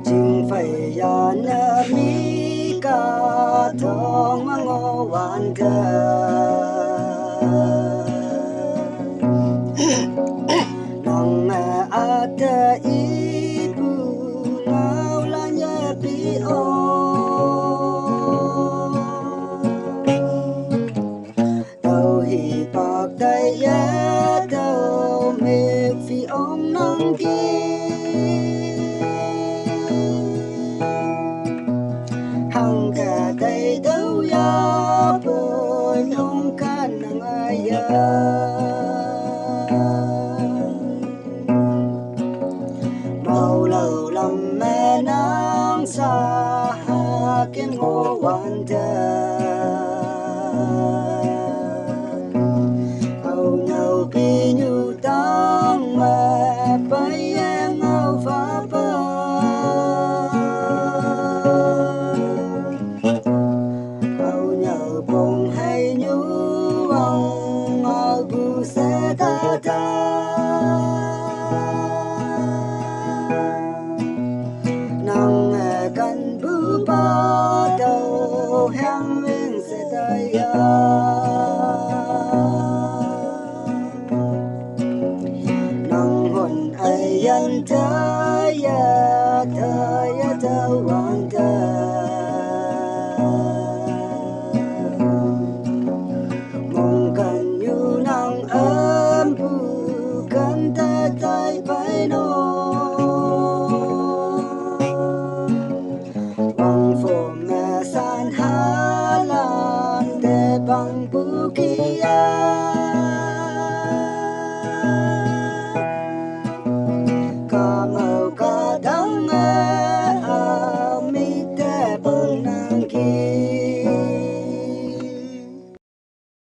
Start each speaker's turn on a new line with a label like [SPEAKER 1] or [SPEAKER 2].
[SPEAKER 1] จึงไฟยานมีกาทองมังอหวานเธอน้องอาเธออีปูลาวลาเยปีโอเต้าฮีปากได้ยะเต้าเมฆฟีองนังกีhằng cả đây đâu ya bồi long can nang aya mau lâu lắm mẹ nang sa ha ken ngô wan da au nhau pi nhu tang mẹ bay em ngâu phá ba bông hay nhú vòng ngờ gu sẽ ta ta nàng cần bưu ba đầu hang lên sẽ tay nàng hồn ai yên thơi thơi hoàn thơi tay bay nó bằng phổ mẹ san hà lan để bằng bu kia